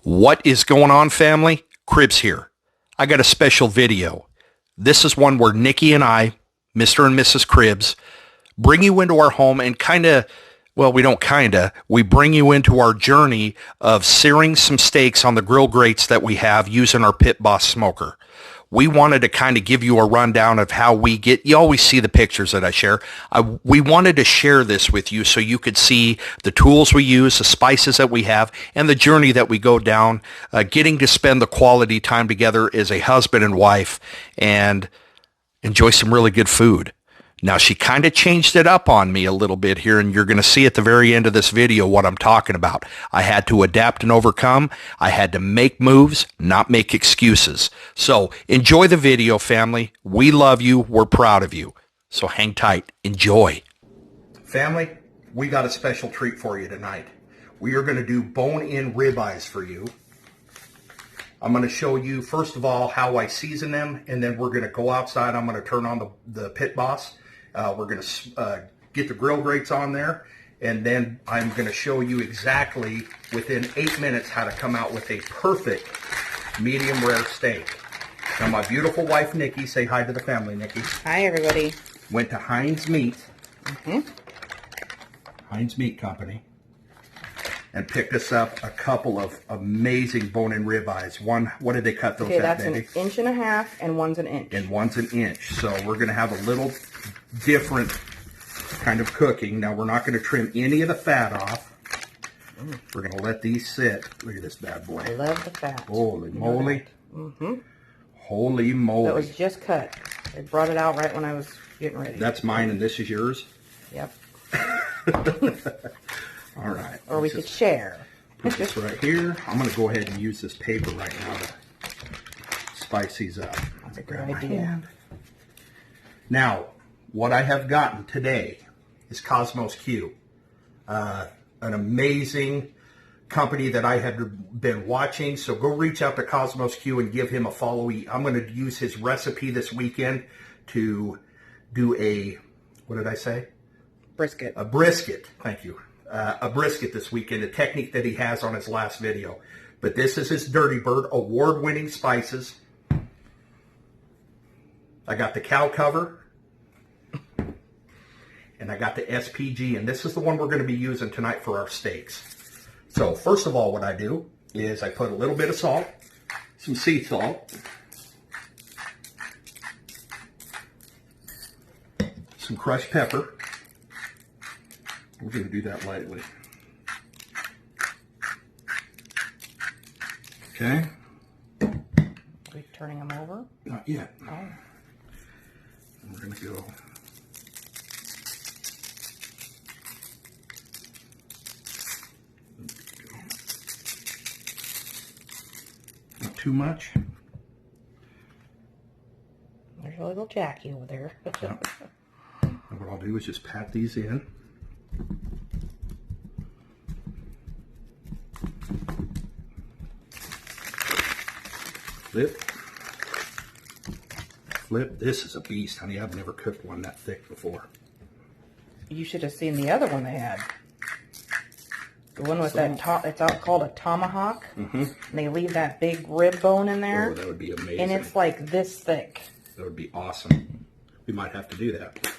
What is going on, family? Cribs here. I got a special video. This is one where Nikki and I, Mr. and Mrs. Cribs, bring you into our home and we bring you into our journey of searing some steaks on the grill grates that we have using our Pit Boss smoker. We wanted to kind of give you a rundown of how we get, you always see the pictures that I share. We wanted to share this with you so you could see the tools we use, the spices that we have, and the journey that we go down, getting to spend the quality time together as a husband and wife and enjoy some really good food. Now, she kind of changed it up on me a little bit here, and you're going to see at the very end of this video what I'm talking about. I had to adapt and overcome. I had to make moves, not make excuses. So enjoy the video, family. We love you. We're proud of you. So hang tight. Enjoy. Family, we got a special treat for you tonight. We are going to do bone-in ribeyes for you. I'm going to show you, first of all, how I season them, and then we're going to go outside. I'm going to turn on the Pit Boss. We're going to get the grill grates on there, and then I'm going to show you exactly within 8 minutes how to come out with a perfect medium rare steak. Now, my beautiful wife, Nikki, say hi to the family, Nikki. Hi, everybody. Went to Heinz Meat, Heinz Meat Company, and picked us up a couple of amazing bone-in ribeyes. One, what did they cut those at, that's baby? 1.5 inches, and one's an inch. And one's an inch. So we're going to have a little different kind of cooking. Now, we're not going to trim any of the fat off. We're going to let these sit. Look at this bad boy. I love the fat. Holy moly. Holy moly. That was just cut. I brought it out right when I was getting ready. That's mine, and this is yours? Yep. All right. Or we could share. Put this right here. I'm going to go ahead and use this paper right now to spice these up. That's a good idea. Now, what I have gotten today is Kosmos Q, an amazing company that I had been watching. So go reach out to Kosmos Q and give him a follow. I'm going to use his recipe this weekend to do a, what did I say? Brisket. A brisket. Thank you. A brisket this weekend, a technique that he has on his last video. But this is his Dirty Bird, award-winning spices. I got the cow cover, and I got the SPG, and this is the one we're going to be using tonight for our steaks. So first of all, what I do is I put a little bit of salt, some sea salt, some crushed pepper. We're going to do that lightly. Okay. Are we turning them over? Not yet. Oh. And we're going to go. Not too much. There's a little Jackie over there. Yeah. And what I'll do is just pat these in. Flip. Flip. This is a beast, honey. I've never cooked one that thick before. You should have seen the other one they had. The one with that top, it's called a tomahawk. And they leave that big rib bone in there. Oh, that would be amazing. And it's like this thick. That would be awesome. We might have to do that.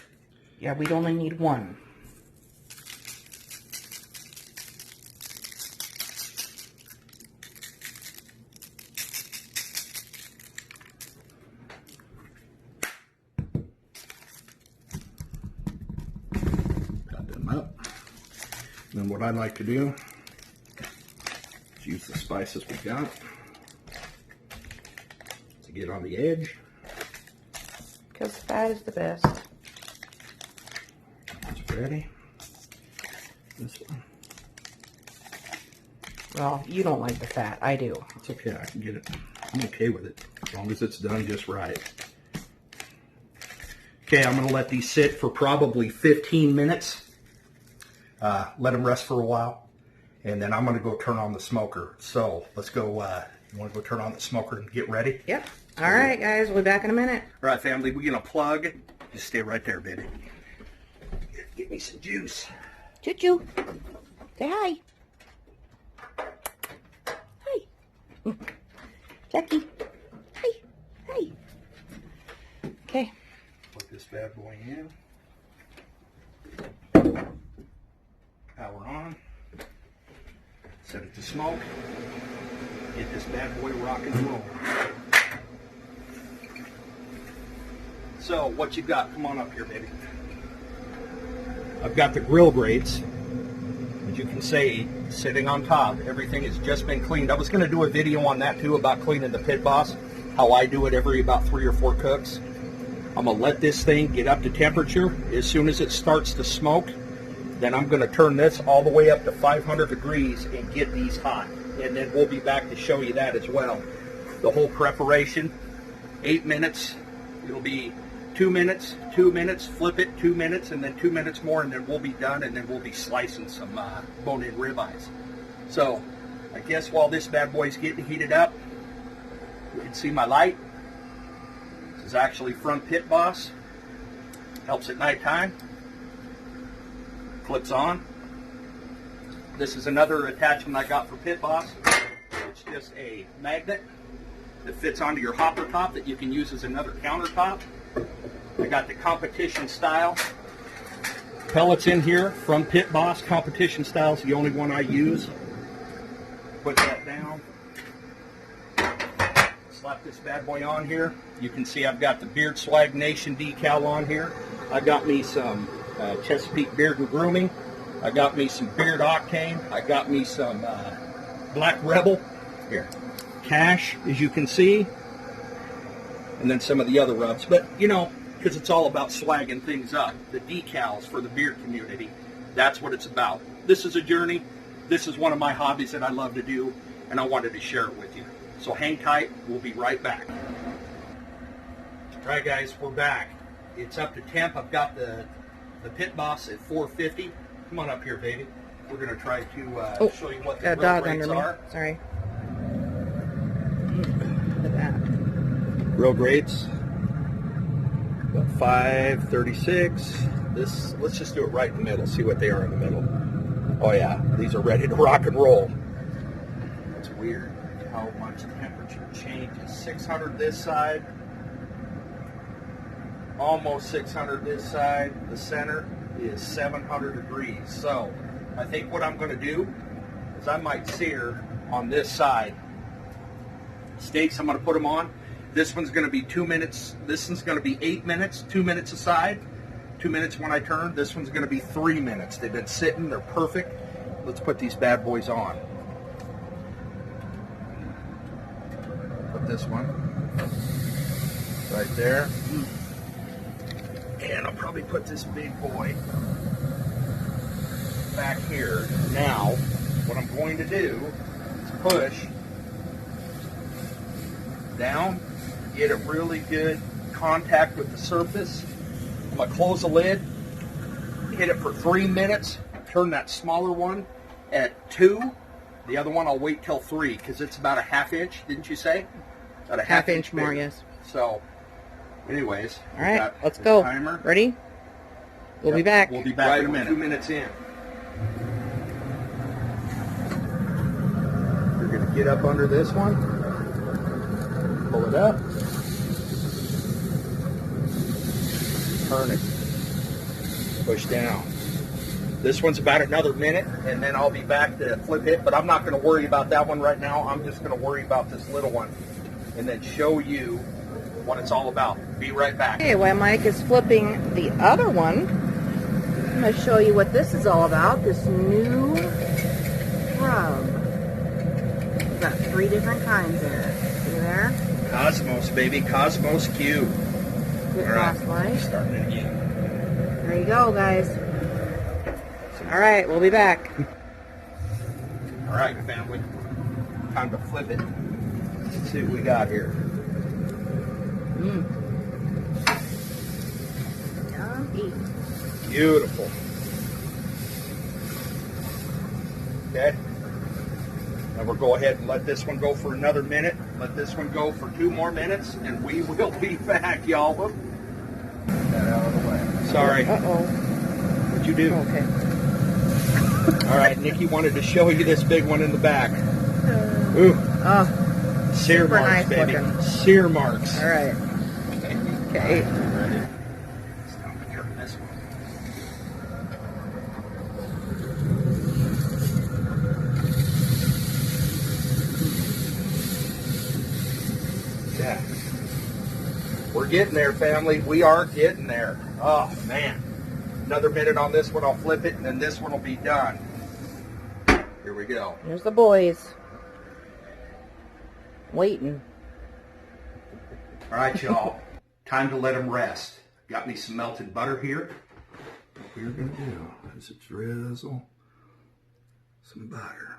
Yeah, we'd only need one. Up. And then what I like to do is use the spices we got to get on the edge. Because fat is the best. It's ready. This one. Well, you don't like the fat. I do. It's okay. I can get it. I'm okay with it as long as it's done just right. Okay, I'm going to let these sit for probably 15 minutes. Let them rest for a while, and then I'm going to go turn on the smoker. So let's go. You want to go turn on the smoker and get ready? Yep. All right, guys. We'll be back in a minute. All right, family. We're going to plug. Just stay right there, baby. Get me some juice. Choo-choo. Say hi. Hi. Jackie. Hey. Hey. Okay. Put this bad boy in. Power on. Set it to smoke. Get this bad boy rock and roll. So, what you got? Come on up here, baby. I've got the grill grates. As you can see, sitting on top. Everything has just been cleaned. I was going to do a video on that too about cleaning the Pit Boss. How I do it every about 3 or 4 cooks. I'm going to let this thing get up to temperature. As soon as it starts to smoke, then I'm going to turn this all the way up to 500 degrees and get these hot. And then we'll be back to show you that as well. The whole preparation, 8 minutes. It'll be 2 minutes, 2 minutes, flip it, 2 minutes, and then 2 minutes more, and then we'll be done, and then we'll be slicing some bone-in ribeyes. So, I guess while this bad boy's getting heated up, you can see my light. This is actually from Pit Boss. Helps at nighttime. Clips on. This is another attachment I got for Pit Boss. It's just a magnet that fits onto your hopper top that you can use as another countertop. I got the competition style pellets in here from Pit Boss. Competition style is the only one I use. Put that down. Slap this bad boy on here. You can see I've got the Beard Swag Nation decal on here. I got me some Chesapeake Beard and Grooming. I got me some Beard Octane. I got me some Black Rebel. Here. Cash, as you can see. And then some of the other rubs. But, you know, because it's all about swagging things up. The decals for the beard community. That's what it's about. This is a journey. This is one of my hobbies that I love to do, and I wanted to share it with you. So hang tight. We'll be right back. All right, guys, we're back. It's up to temp. I've got the Pit Boss at 450. Come on up here, baby. We're going to try to show you what the grill grates are. Sorry. Look at that. Grill grates. About 536. This, let's just do it right in the middle. See what they are in the middle. Oh yeah, these are ready to rock and roll. It's weird how much temperature changes. 600 this side. Almost 600 this side. The center is 700 degrees. So I think what I'm going to do is I might sear on this side. Steaks, I'm going to put them on. This one's going to be 2 minutes. This one's going to be 8 minutes, 2 minutes aside. 2 minutes when I turn. This one's going to be 3 minutes. They've been sitting. They're perfect. Let's put these bad boys on. Put this one right there. And I'll probably put this big boy back here. Now, what I'm going to do is push down. Get a really good contact with the surface. I'm going to close the lid, hit it for 3 minutes, turn that smaller one at 2. The other one I'll wait till 3 because it's about a ½ inch, didn't you say? About a half inch bigger. more, yes. So, anyways. All right, let's go. Timer. Ready? We'll be back. We'll be back in a minute. 2 minutes in. You're going to get up under this one. Pull it up. Turn it. Push down. This one's about another minute, and then I'll be back to flip it, but I'm not going to worry about that one right now. I'm just going to worry about this little one and then show you what it's all about. Be right back. Okay, while Mike is flipping the other one, I'm going to show you what this is all about. This new rub. We've got 3 different kinds there. See there? Kosmos, baby. Kosmos Q. Good All right, light. starting it again. There you go, guys. All right, we'll be back. All right, family. Time to flip it. Let's see what we got here. Beautiful. Okay. Now we'll go ahead and let this one go for another minute. Let this one go for 2 more minutes, and we will be back, y'all. Get that out of the way. Sorry. Uh-oh. What'd you do? Okay. All right, Nikki wanted to show you this big one in the back. Ooh. Sear Super marks, nice baby. looking. Sear marks. All right. Okay. Ready? It's time to turn this one. Yeah. We're getting there, family. We are getting there. Oh, man. Another minute on this one, I'll flip it, and then this one will be done. Here we go. Here's the boys. Waiting. All right, y'all. Time to let them rest. Got me some melted butter here. What we're going to do is drizzle some butter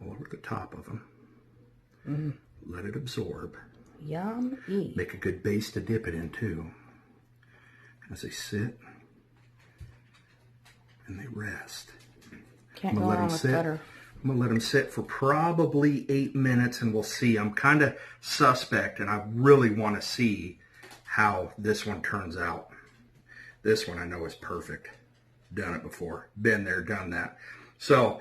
all over the top of them. Let it absorb. Yummy. Make a good base to dip it in, too. As they sit and they rest. Can't go wrong with butter. I'm going to let them sit for probably 8 minutes, and we'll see. I'm kind of suspect, and I really want to see how this one turns out. This one I know is perfect. Done it before. Been there, done that. So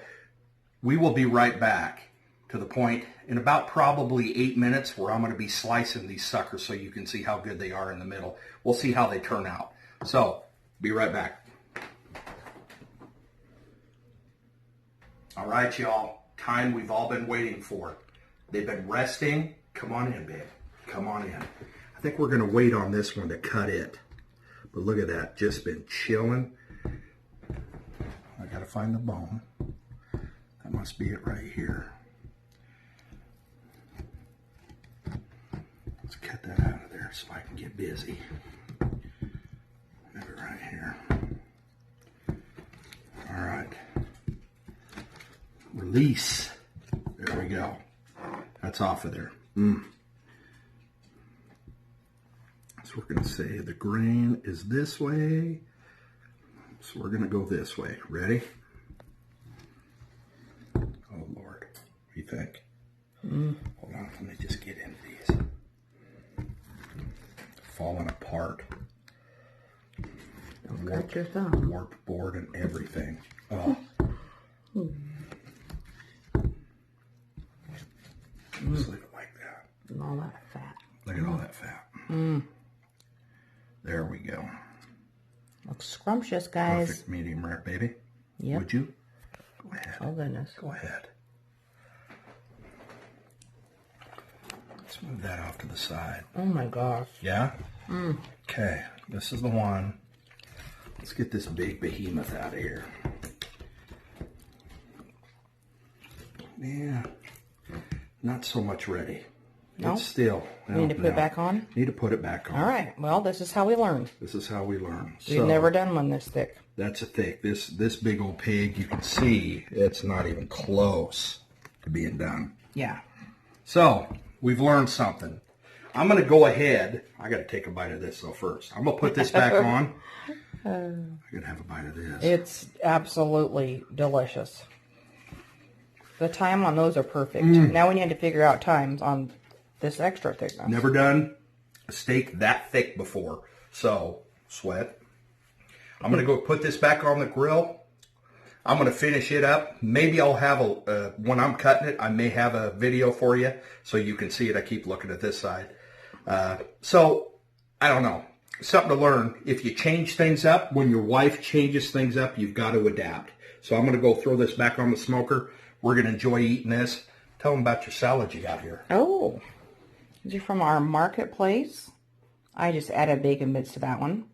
we will be right back to the point in about probably 8 minutes where I'm going to be slicing these suckers so you can see how good they are in the middle. We'll see how they turn out. So, be right back. All right, y'all. Time we've all been waiting for. They've been resting. Come on in, babe. Come on in. I think we're going to wait on this one to cut it. But look at that. Just been chilling. I got to find the bone. That must be it right here. Let's cut that out of there so I can get busy. Have it right here. All right. Release. There we go. That's off of there. So we're going to say the grain is this way. So we're going to go this way. Ready? Oh, Lord. What do you think? Hold on. Let me just get into these. Falling apart. Don't cut your thumb. Warped board and everything. Oh. Just leave it like that. And all that fat. Look at all that fat. There we go. Looks scrumptious, guys. Perfect medium rare, baby. Yep. Would you? Go ahead. Oh, goodness. Go ahead. Let's move that off to the side. Oh, my gosh. Yeah? Okay. This is the one. Let's get this big behemoth out of here. Yeah. Not so much ready. No? It's still. We need to put it back on? Need to put it back on. All right. Well, this is how we learn. This is how we learn. We've never done one this thick. That's a thick. This big old pig, you can see it's not even close to being done. Yeah. So, we've learned something. I'm going to go ahead. I got to take a bite of this though first. I'm going to put this back on. I got to have a bite of this. It's absolutely delicious. The time on those are perfect. Now we need to figure out times on this extra thickness. Never done a steak that thick before. So, sweat. I'm going to go put this back on the grill. I'm going to finish it up. Maybe I'll have when I'm cutting it, I may have a video for you so you can see it. I keep looking at this side. So, I don't know. Something to learn. If you change things up, when your wife changes things up, you've got to adapt. So I'm going to go throw this back on the smoker. We're going to enjoy eating this. Tell them about your salad you got here. Oh, these are from our marketplace. I just added bacon bits to that one.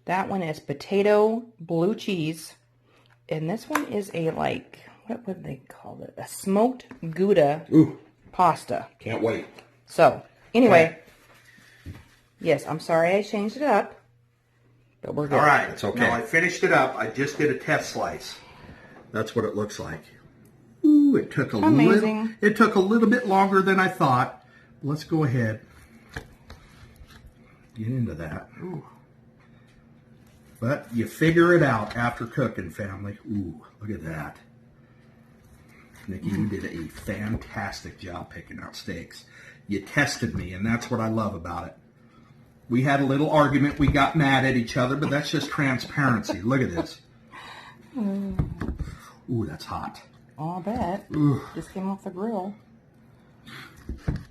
That one is potato blue cheese. And this one is a, like, what would they call it? A smoked Gouda pasta. Can't wait. So, anyway. Okay. Yes, I'm sorry I changed it up. But we're good. All right. It's okay. Now, I finished it up. I just did a test slice. That's what it looks like. Ooh, it took a little bit longer than I thought. Let's go ahead. Get into that. Ooh. But you figure it out after cooking, family. Ooh, look at that. Nikki, you did a fantastic job picking out steaks. You tested me, and that's what I love about it. We had a little argument. We got mad at each other, but that's just transparency. Look at this. Ooh, that's hot. I'll bet. Ooh. Just came off the grill.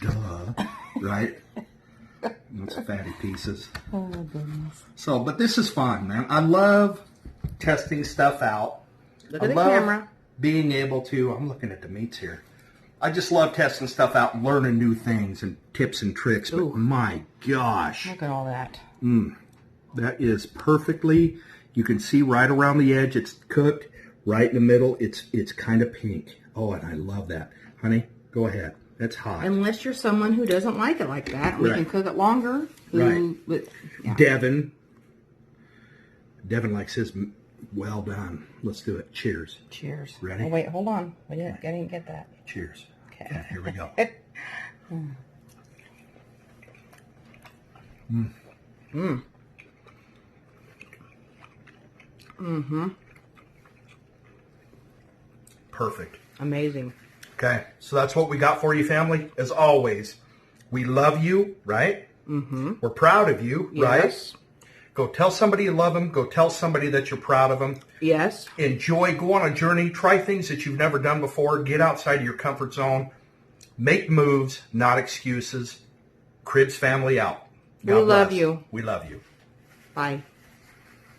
Duh. Right? Those fatty pieces. Oh, goodness. So, but this is fun, man. I love testing stuff out. Look at the camera. Being able to, I'm looking at the meats here. I just love testing stuff out and learning new things and tips and tricks. But Ooh. my gosh. Look at all that. That is perfectly, you can see right around the edge, it's cooked. Right in the middle, it's kind of pink. Oh, and I love that. Honey, go ahead. That's hot. Unless you're someone who doesn't like it like that. We can cook it longer. Right. But, yeah. Devin likes his well done. Let's do it. Cheers. Cheers. Ready? Oh, wait, hold on. I didn't get that. Cheers. Okay. Yeah, here we go. Perfect. Amazing. Okay, so that's what we got for you, family. As always, we love you, right? We're proud of you, right? Yes. Go tell somebody you love them. Go tell somebody that you're proud of them. Yes. Enjoy. Go on a journey. Try things that you've never done before. Get outside of your comfort zone. Make moves, not excuses. Cribs family out. We love you. We love you. Bye.